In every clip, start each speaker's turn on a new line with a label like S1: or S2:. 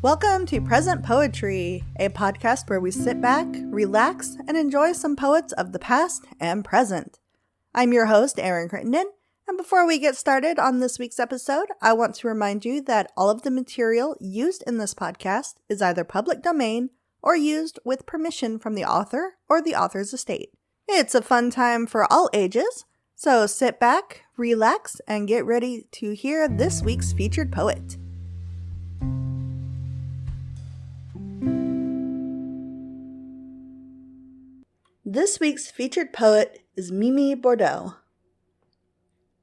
S1: Welcome to Present Poetry, a podcast where we sit back, relax, and enjoy some poets of the past and present. I'm your host, Erin Crittenden, and before we get started on this week's episode, I want to remind you that all of the material used in this podcast is either public domain or used with permission from the author or the author's estate. It's a fun time for all ages, so sit back, relax, and get ready to hear this week's featured poet. This week's featured poet is Mimi Bordeaux.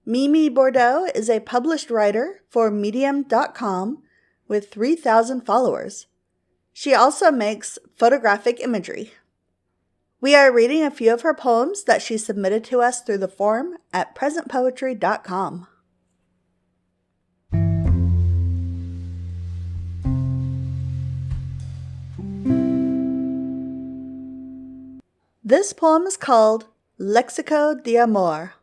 S1: Mimi Bordeaux is a published writer for Medium.com with 3,000 followers. She also makes photographic imagery. We are reading a few of her poems that she submitted to us through the form at presentpoetry.com. This poem is called Lexico de Amor.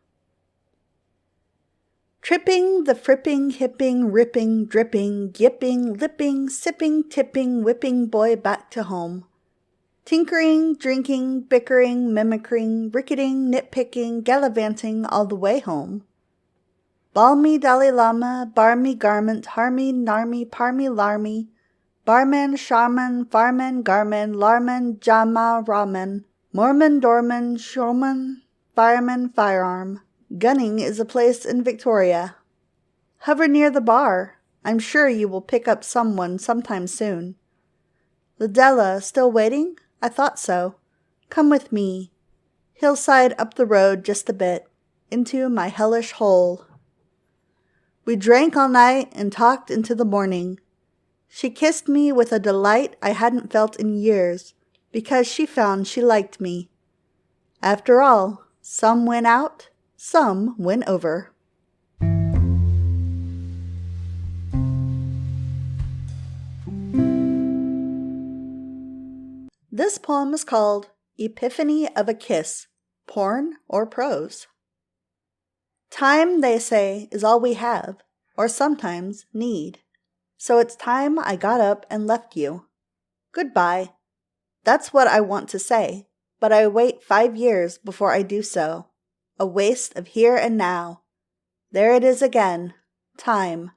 S1: Tripping, the fripping, hipping, ripping, dripping, yipping, lipping, sipping, tipping, whipping boy back to home. Tinkering, drinking, bickering, mimicking, ricketing, nitpicking, gallivanting all the way home. Balmy Dalai Lama, barmy garment, harmy, narmy, parmy, larmy, barman, shaman, farman, garman, larman, jama, ramen, Mormon, doorman, showman, fireman, firearm. Gunning is a place in Victoria. Hover near the bar. I'm sure you will pick up someone sometime soon. Lidella, still waiting? I thought so. Come with me. Hillside up the road just a bit. Into my hellish hole. We drank all night and talked into the morning. She kissed me with a delight I hadn't felt in years, because she found she liked me. After all, some went out, some went over. This poem is called Epiphany of a Kiss, Porn or Prose. Time, they say, is all we have, or sometimes need. So it's time I got up and left you. Goodbye. That's what I want to say, but I wait 5 years before I do so. A waste of here and now. There it is again. Time.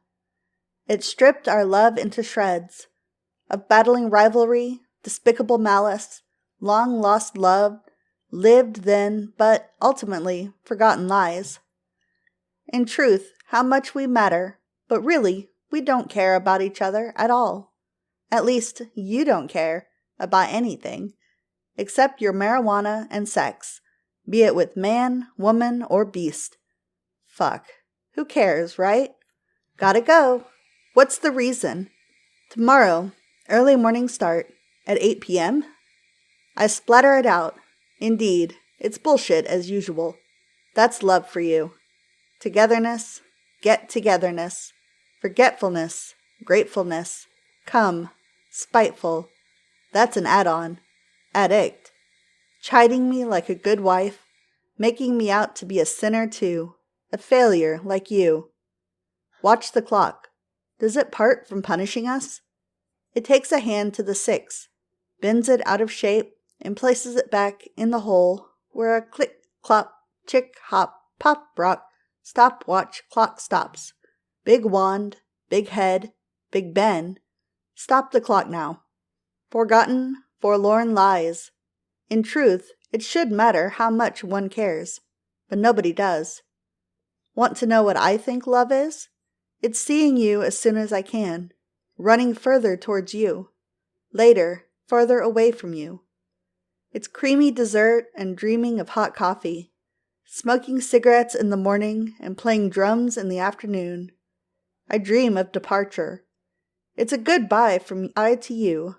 S1: It stripped our love into shreds. Of battling rivalry, despicable malice, long-lost love, lived then, but ultimately forgotten lies. In truth, how much we matter, but really, we don't care about each other at all. At least, you don't care about anything, except your marijuana and sex, be it with man, woman, or beast. Fuck. Who cares, right? Gotta go. What's the reason? Tomorrow, early morning start, at 8 p.m.? I splatter it out. Indeed, it's bullshit as usual. That's love for you. Togetherness, get-togetherness, forgetfulness, gratefulness, come, spiteful. That's an add-on. Addict. Chiding me like a good wife, making me out to be a sinner too, a failure like you. Watch the clock. Does it part from punishing us? It takes a hand to the 6, bends it out of shape, and places it back in the hole where a click, clop, chick, hop, pop, rock, stopwatch clock stops. Big wand, big head, Big Ben. Stop the clock now. Forgotten, forlorn lies. In truth, it should matter how much one cares, but nobody does. Want to know what I think love is? It's seeing you as soon as I can, running further towards you, later, farther away from you. It's creamy dessert and dreaming of hot coffee, smoking cigarettes in the morning and playing drums in the afternoon. I dream of departure. It's a goodbye from I to you.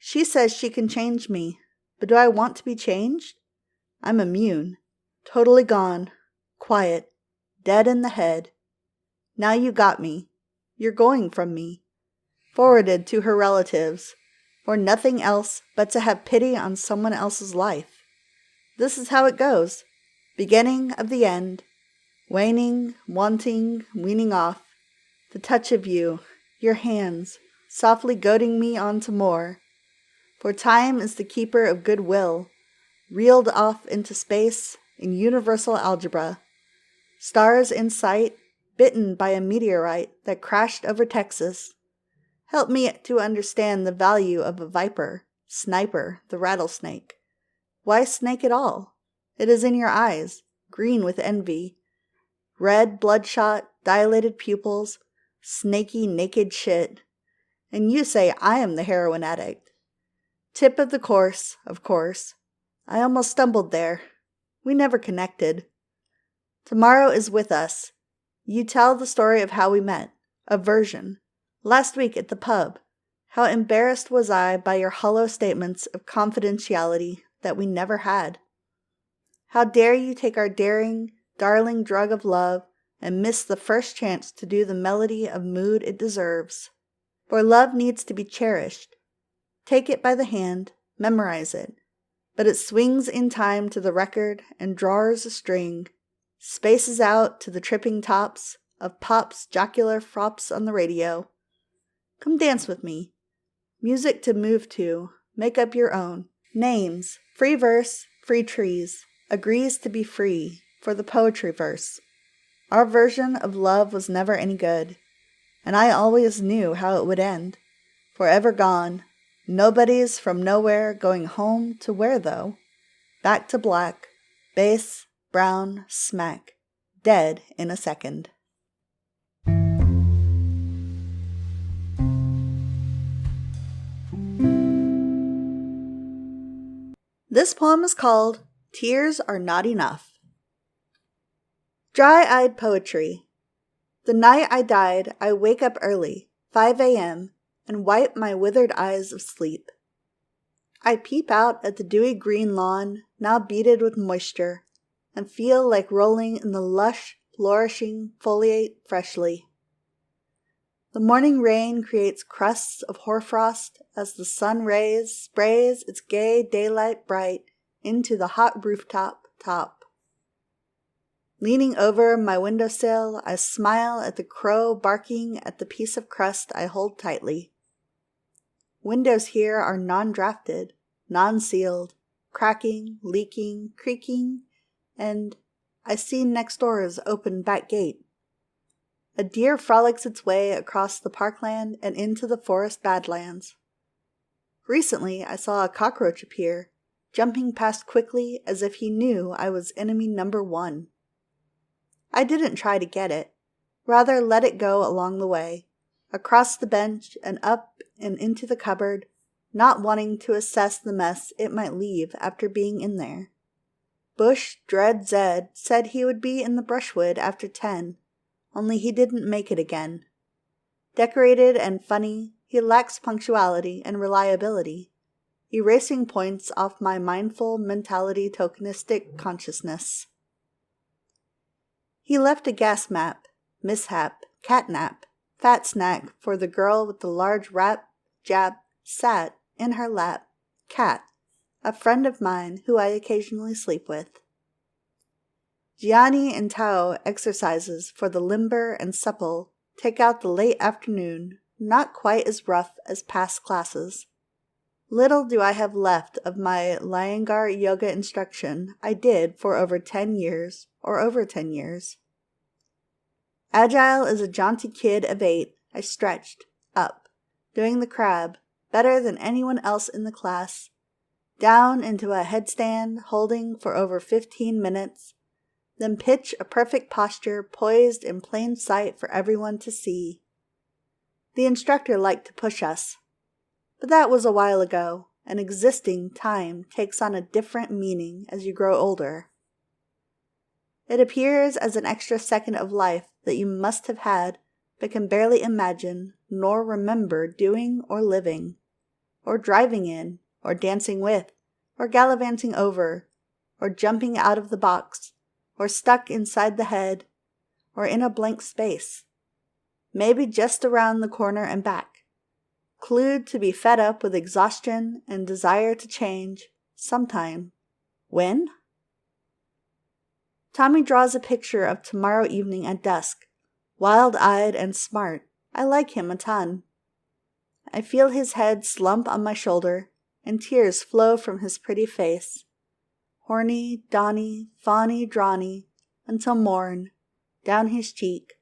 S1: She says she can change me, but do I want to be changed? I'm immune, totally gone, quiet, dead in the head. Now you got me. You're going from me. Forwarded to her relatives, for nothing else but to have pity on someone else's life. This is how it goes. Beginning of the end. Waning, wanting, weaning off. The touch of you, your hands, softly goading me on to more. For time is the keeper of goodwill, reeled off into space in universal algebra. Stars in sight, bitten by a meteorite that crashed over Texas. Help me to understand the value of a viper, sniper, the rattlesnake. Why snake at all? It is in your eyes, green with envy. Red, bloodshot, dilated pupils, snaky, naked shit. And you say I am the heroin addict. Tip of the course, of course. I almost stumbled there. We never connected. Tomorrow is with us. You tell the story of how we met. A version. Last week at the pub. How embarrassed was I by your hollow statements of confidentiality that we never had. How dare you take our daring, darling drug of love and miss the first chance to do the melody of mood it deserves. For love needs to be cherished. Take it by the hand, memorize it. But it swings in time to the record and draws a string, spaces out to the tripping tops of pop's jocular frops on the radio. Come dance with me. Music to move to, make up your own. Names, free verse, free trees, agrees to be free for the poetry verse. Our version of love was never any good, and I always knew how it would end. Forever gone. Nobody's from nowhere going home to where though? Back to black, bass, brown, smack, dead in a second. This poem is called Tears Are Not Enough. Dry-eyed poetry. The night I died, I wake up early, 5 a.m., and wipe my withered eyes of sleep. I peep out at the dewy green lawn, now beaded with moisture, and feel like rolling in the lush, flourishing foliate freshly. The morning rain creates crusts of hoarfrost as the sun rays sprays its gay daylight bright into the hot rooftop top. Leaning over my windowsill, I smile at the crow barking at the piece of crust I hold tightly. Windows here are non-drafted, non-sealed, cracking, leaking, creaking, and I see next door's open back gate. A deer frolics its way across the parkland and into the forest badlands. Recently, I saw a cockroach appear, jumping past quickly as if he knew I was enemy number 1. I didn't try to get it, rather let it go along the way, across the bench and up and into the cupboard, not wanting to assess the mess it might leave after being in there. Bush Dread Zed said he would be in the brushwood after 10, only he didn't make it again. Decorated and funny, he lacks punctuality and reliability, erasing points off my mindful mentality tokenistic consciousness. He left a gas map, mishap, catnap, fat snack for the girl with the large rap, jab, sat in her lap, cat, a friend of mine who I occasionally sleep with. Gianni and Tao exercises for the limber and supple take out the late afternoon, not quite as rough as past classes. Little do I have left of my Iyengar yoga instruction I did for over 10 years, or over 10 years. Agile as a jaunty kid of 8, I stretched, up, doing the crab, better than anyone else in the class, down into a headstand holding for over 15 minutes, then pitch a perfect posture poised in plain sight for everyone to see. The instructor liked to push us, but that was a while ago, and existing time takes on a different meaning as you grow older. It appears as an extra second of life that you must have had, but can barely imagine nor remember doing or living, or driving in, or dancing with, or gallivanting over, or jumping out of the box, or stuck inside the head, or in a blank space. Maybe just around the corner and back. Clued to be fed up with exhaustion and desire to change, sometime. When? Tommy draws a picture of tomorrow evening at dusk. Wild-eyed and smart. I like him a ton. I feel his head slump on my shoulder, and tears flow from his pretty face. Horny, dawny, fawny, drawny, until morn, down his cheek,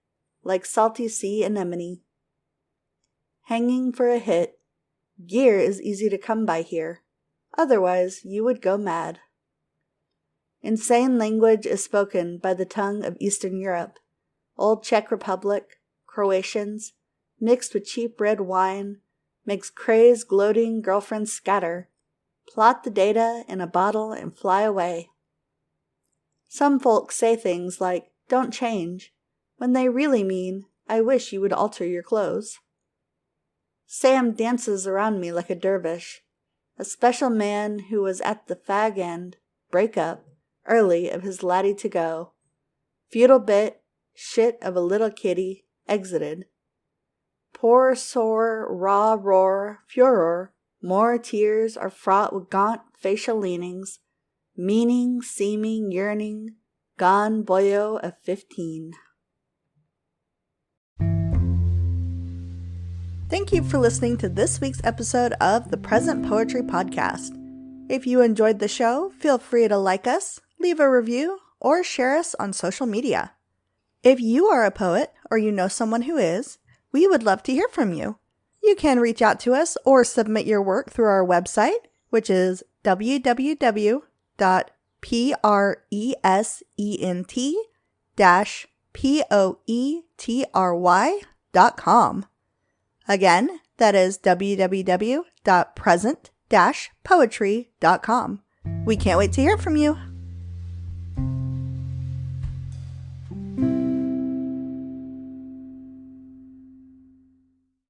S1: like salty sea anemone. Hanging for a hit, gear is easy to come by here, otherwise you would go mad. Insane language is spoken by the tongue of Eastern Europe, old Czech Republic, Croatians, mixed with cheap red wine, makes crazed, gloating girlfriends scatter, plot the data in a bottle and fly away. Some folks say things like, "Don't change," when they really mean, "I wish you would alter your clothes." Sam dances around me like a dervish, a special man who was at the fag end, break-up, early of his laddie to go. Feudal bit, shit of a little kitty, exited. Poor, sore, raw roar, furor, more tears are fraught with gaunt facial leanings, meaning, seeming, yearning, gone boyo of 15. Thank you for listening to this week's episode of the Present Poetry Podcast. If you enjoyed the show, feel free to like us, leave a review, or share us on social media. If you are a poet or you know someone who is, we would love to hear from you. You can reach out to us or submit your work through our website, which is www.present-poetry.com. Again, that is www.present-poetry.com. We can't wait to hear from you.